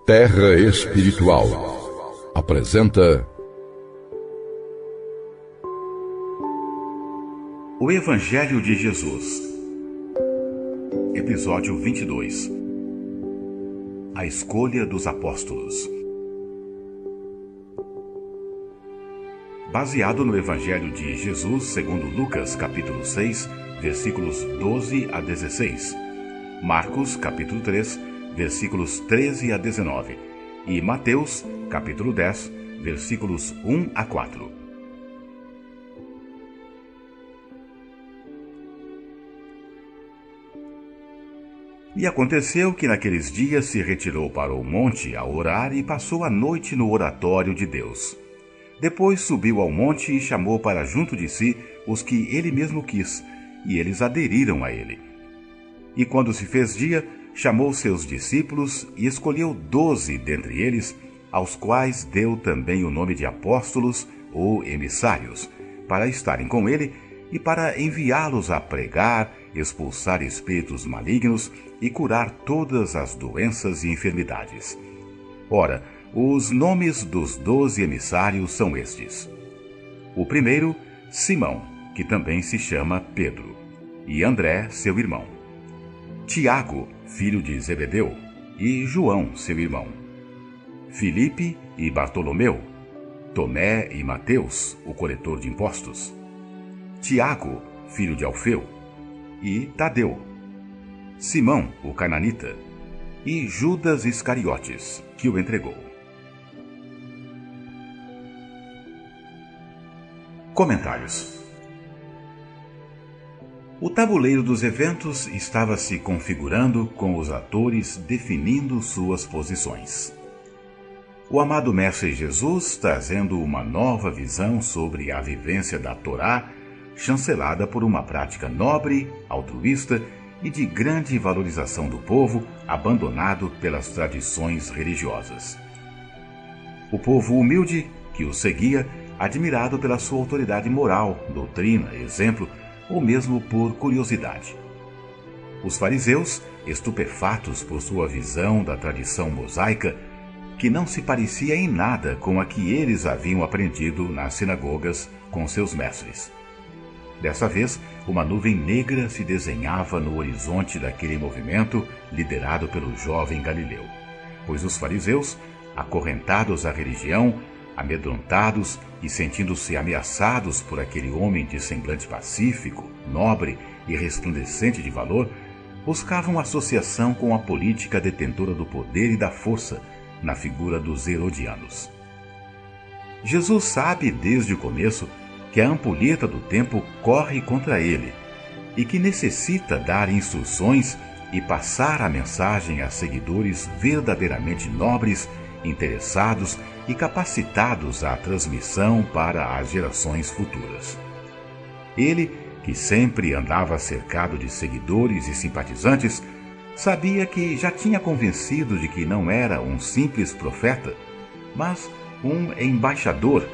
Terra Espiritual apresenta O Evangelho de Jesus, Episódio 22. A escolha dos apóstolos. Baseado no Evangelho de Jesus, segundo Lucas, capítulo 6, versículos 12 a 16, Marcos, capítulo 3, versículos 13 a 19, e Mateus, capítulo 10, versículos 1 a 4. E aconteceu que naqueles dias se retirou para o monte a orar e passou a noite no oratório de Deus. Depois subiu ao monte e chamou para junto de si os que ele mesmo quis, e eles aderiram a ele. E quando se fez dia, chamou seus discípulos e escolheu 12 dentre eles, aos quais deu também o nome de apóstolos ou emissários, para estarem com ele e para enviá-los a pregar, expulsar espíritos malignos e curar todas as doenças e enfermidades. Ora, os nomes dos 12 emissários são estes: o primeiro, Simão, que também se chama Pedro, e André, seu irmão; Tiago, filho de Zebedeu, e João, seu irmão; Filipe e Bartolomeu; Tomé e Mateus, o coletor de impostos; Tiago, filho de Alfeu, e Tadeu; Simão, o cananita, e Judas Iscariotes, que o entregou. Comentários. O tabuleiro dos eventos estava se configurando, com os atores definindo suas posições. O amado Mestre Jesus trazendo uma nova visão sobre a vivência da Torá, chancelada por uma prática nobre, altruísta e de grande valorização do povo, abandonado pelas tradições religiosas. O povo humilde que o seguia, admirado pela sua autoridade moral, doutrina, exemplo, ou mesmo por curiosidade. Os fariseus, estupefatos por sua visão da tradição mosaica, que não se parecia em nada com a que eles haviam aprendido nas sinagogas com seus mestres. Dessa vez, uma nuvem negra se desenhava no horizonte daquele movimento liderado pelo jovem Galileu, pois os fariseus, acorrentados à religião, amedrontados e sentindo-se ameaçados por aquele homem de semblante pacífico, nobre e resplandecente de valor, buscavam associação com a política detentora do poder e da força na figura dos herodianos. Jesus sabe desde o começo que a ampulheta do tempo corre contra ele e que necessita dar instruções e passar a mensagem a seguidores verdadeiramente nobres, interessados e capacitados à transmissão para as gerações futuras. Ele, que sempre andava cercado de seguidores e simpatizantes, sabia que já tinha convencido de que não era um simples profeta, mas um embaixador,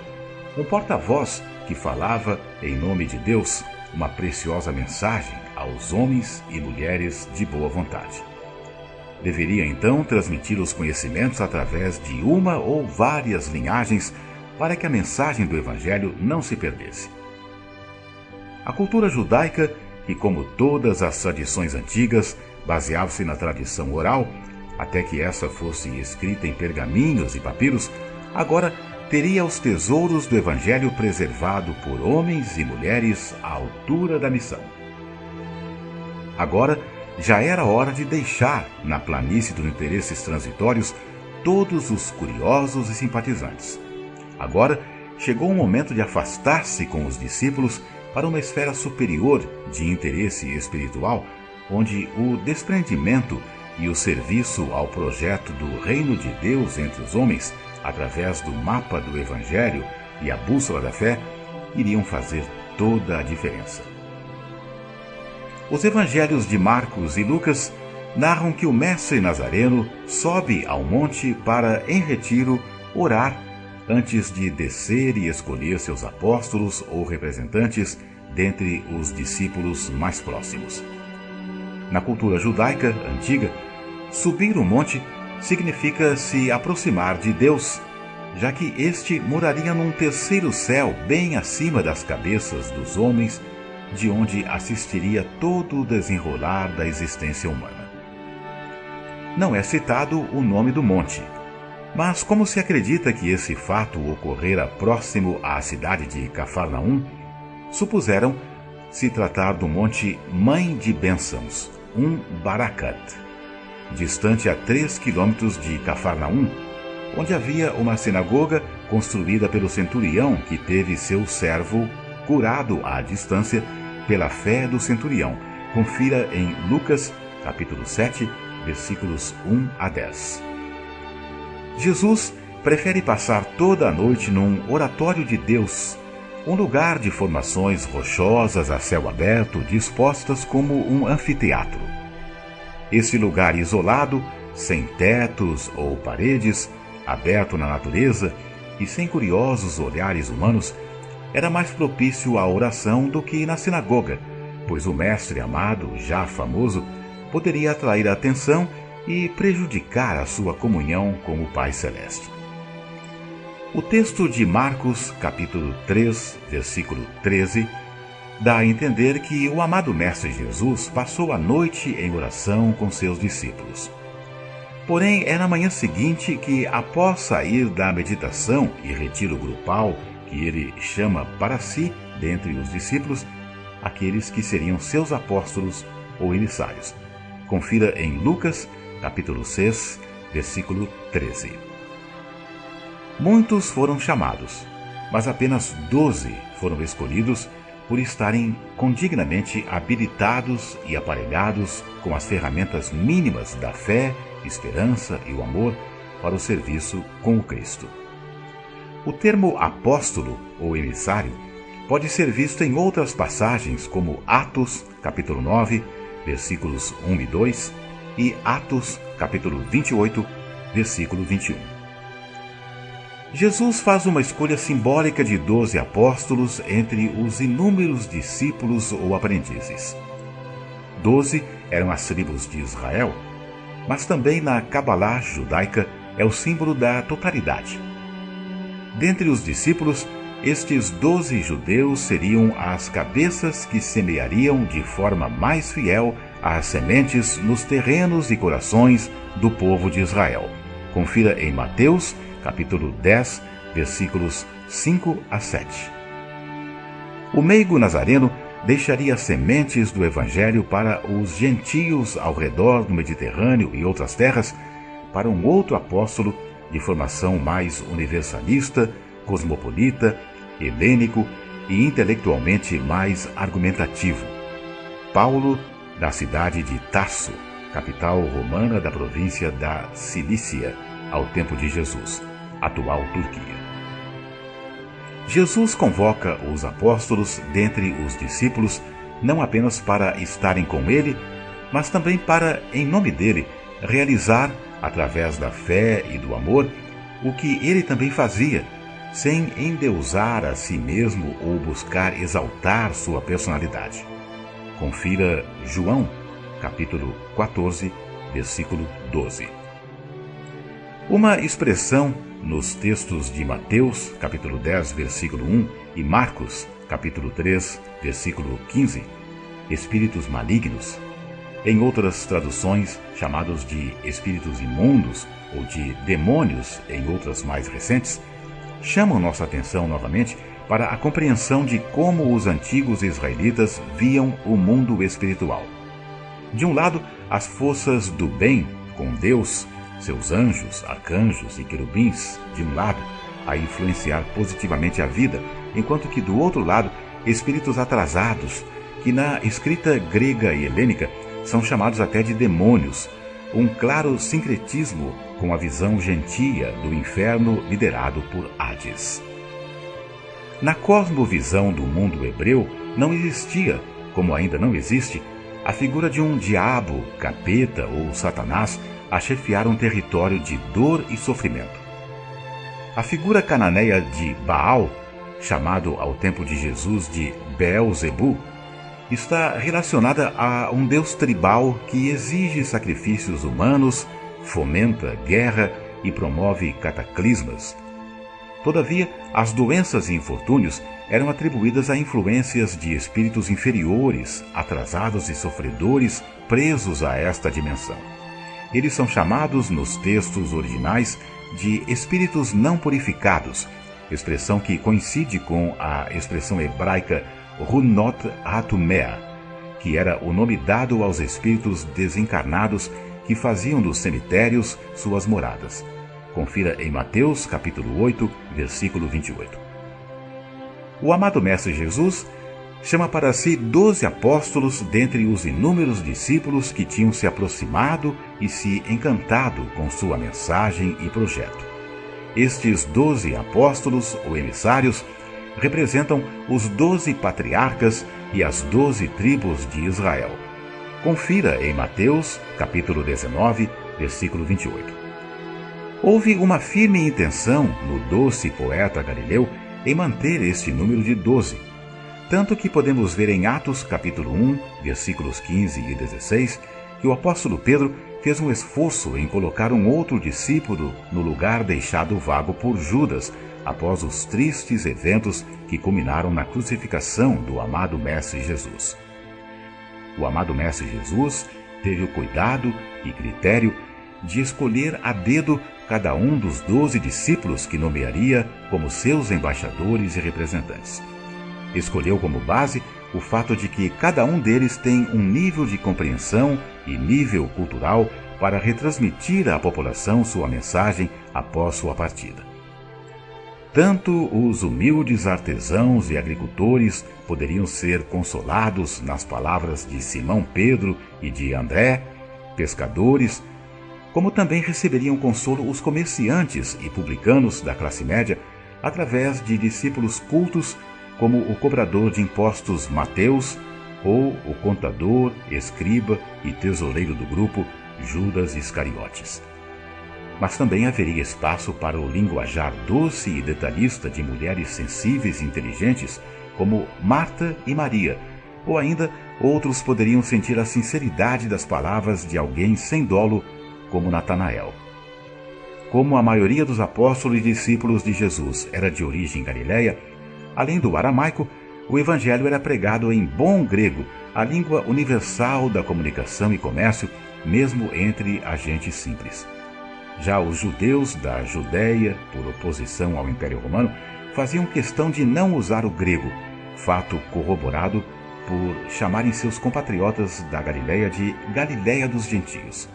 um porta-voz que falava em nome de Deus uma preciosa mensagem aos homens e mulheres de boa vontade. Deveria então transmitir os conhecimentos através de uma ou várias linhagens para que a mensagem do Evangelho não se perdesse. A cultura judaica, que como todas as tradições antigas, baseava-se na tradição oral, até que essa fosse escrita em pergaminhos e papiros, agora teria os tesouros do Evangelho preservado por homens e mulheres à altura da missão. Agora, já era hora de deixar, na planície dos interesses transitórios, todos os curiosos e simpatizantes. Agora, chegou o momento de afastar-se com os discípulos para uma esfera superior de interesse espiritual, onde o desprendimento e o serviço ao projeto do reino de Deus entre os homens, através do mapa do Evangelho e a bússola da fé, iriam fazer toda a diferença. Os evangelhos de Marcos e Lucas narram que o mestre Nazareno sobe ao monte para, em retiro, orar antes de descer e escolher seus apóstolos ou representantes dentre os discípulos mais próximos. Na cultura judaica antiga, subir o monte significa se aproximar de Deus, já que este moraria num terceiro céu bem acima das cabeças dos homens, de onde assistiria todo o desenrolar da existência humana. Não é citado o nome do monte, mas como se acredita que esse fato ocorrera próximo à cidade de Cafarnaum, supuseram se tratar do monte Mãe de Bênçãos, Baracat, distante a 3 quilômetros de Cafarnaum, onde havia uma sinagoga construída pelo centurião que teve seu servo curado à distância pela fé do centurião. Confira em Lucas, capítulo 7, versículos 1 a 10. Jesus prefere passar toda a noite num oratório de Deus, um lugar de formações rochosas a céu aberto dispostas como um anfiteatro. Esse lugar isolado, sem tetos ou paredes, aberto na natureza e sem curiosos olhares humanos, era mais propício à oração do que na sinagoga, pois o mestre amado, já famoso, poderia atrair a atenção e prejudicar a sua comunhão com o Pai Celeste. O texto de Marcos, capítulo 3, versículo 13, dá a entender que o amado Mestre Jesus passou a noite em oração com seus discípulos. Porém, é na manhã seguinte que, após sair da meditação e retiro grupal que ele chama para si, dentre os discípulos, aqueles que seriam seus apóstolos ou emissários. Confira em Lucas, capítulo 6, versículo 13. Muitos foram chamados, mas apenas 12 foram escolhidos por estarem condignamente habilitados e aparelhados com as ferramentas mínimas da fé, esperança e o amor para o serviço com o Cristo. O termo apóstolo ou emissário pode ser visto em outras passagens como Atos, capítulo 9, versículos 1 e 2, e Atos, capítulo 28, versículo 21. Jesus faz uma escolha simbólica de 12 apóstolos entre os inúmeros discípulos ou aprendizes. 12 eram as tribos de Israel, mas também na Cabalá judaica é o símbolo da totalidade. Dentre os discípulos, estes 12 judeus seriam as cabeças que semeariam de forma mais fiel as sementes nos terrenos e corações do povo de Israel. Confira em Mateus, capítulo 10, versículos 5 a 7. O meigo nazareno deixaria sementes do Evangelho para os gentios ao redor do Mediterrâneo e outras terras, para um outro apóstolo de formação mais universalista, cosmopolita, helênico e intelectualmente mais argumentativo. Paulo, da cidade de Tarso, capital romana da província da Cilícia, ao tempo de Jesus, atual Turquia. Jesus convoca os apóstolos dentre os discípulos não apenas para estarem com ele, mas também para, em nome dele, realizar, através da fé e do amor, o que ele também fazia, sem endeusar a si mesmo ou buscar exaltar sua personalidade. Confira João, capítulo 14, versículo 12. Uma expressão nos textos de Mateus, capítulo 10, versículo 1, e Marcos, capítulo 3, versículo 15, espíritos malignos, em outras traduções chamados de espíritos imundos ou de demônios em outras mais recentes, chamam nossa atenção novamente para a compreensão de como os antigos israelitas viam o mundo espiritual. De um lado, as forças do bem, com Deus, seus anjos, arcanjos e querubins, de um lado, a influenciar positivamente a vida, enquanto que do outro lado, espíritos atrasados, que na escrita grega e helênica são chamados até de demônios, um claro sincretismo com a visão gentia do inferno liderado por Hades. Na cosmovisão do mundo hebreu não existia, como ainda não existe, a figura de um diabo, capeta ou Satanás a chefiar um território de dor e sofrimento. A figura cananeia de Baal, chamado ao tempo de Jesus de Beelzebu, está relacionada a um deus tribal que exige sacrifícios humanos, fomenta guerra e promove cataclismas. Todavia, as doenças e infortúnios eram atribuídas a influências de espíritos inferiores, atrasados e sofredores, presos a esta dimensão. Eles são chamados, nos textos originais, de espíritos não purificados, expressão que coincide com a expressão hebraica Runot Hatumea, que era o nome dado aos espíritos desencarnados que faziam dos cemitérios suas moradas. Confira em Mateus, capítulo 8, versículo 28. O amado Mestre Jesus chama para si 12 apóstolos dentre os inúmeros discípulos que tinham se aproximado e se encantado com sua mensagem e projeto. Estes 12 apóstolos, ou emissários, representam os 12 patriarcas e as 12 tribos de Israel. Confira em Mateus, capítulo 19, versículo 28. Houve uma firme intenção no doce poeta galileu em manter este número de 12, tanto que podemos ver em Atos, capítulo 1, versículos 15 e 16, que o apóstolo Pedro fez um esforço em colocar um outro discípulo no lugar deixado vago por Judas, após os tristes eventos que culminaram na crucificação do amado Mestre Jesus. O amado Mestre Jesus teve o cuidado e critério de escolher a dedo cada um dos 12 discípulos que nomearia como seus embaixadores e representantes. Escolheu como base o fato de que cada um deles tem um nível de compreensão e nível cultural para retransmitir à população sua mensagem após sua partida. Tanto os humildes artesãos e agricultores poderiam ser consolados nas palavras de Simão Pedro e de André, pescadores, como também receberiam consolo os comerciantes e publicanos da classe média através de discípulos cultos como o cobrador de impostos Mateus ou o contador, escriba e tesoureiro do grupo Judas Iscariotes. Mas também haveria espaço para o linguajar doce e detalhista de mulheres sensíveis e inteligentes como Marta e Maria, ou ainda outros poderiam sentir a sinceridade das palavras de alguém sem dolo como Natanael. Como a maioria dos apóstolos e discípulos de Jesus era de origem galileia, além do aramaico, o evangelho era pregado em bom grego, a língua universal da comunicação e comércio, mesmo entre a gente simples. Já os judeus da Judéia, por oposição ao Império Romano, faziam questão de não usar o grego, fato corroborado por chamarem seus compatriotas da Galileia de Galileia dos Gentios.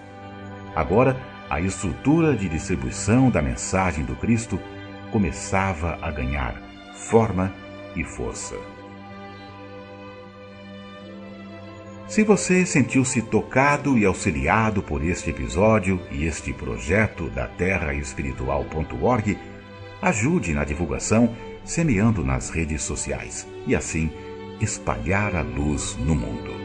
Agora, a estrutura de distribuição da mensagem do Cristo começava a ganhar forma e força. Se você sentiu-se tocado e auxiliado por este episódio e este projeto da terraespiritual.org, ajude na divulgação semeando nas redes sociais e assim espalhar a luz no mundo.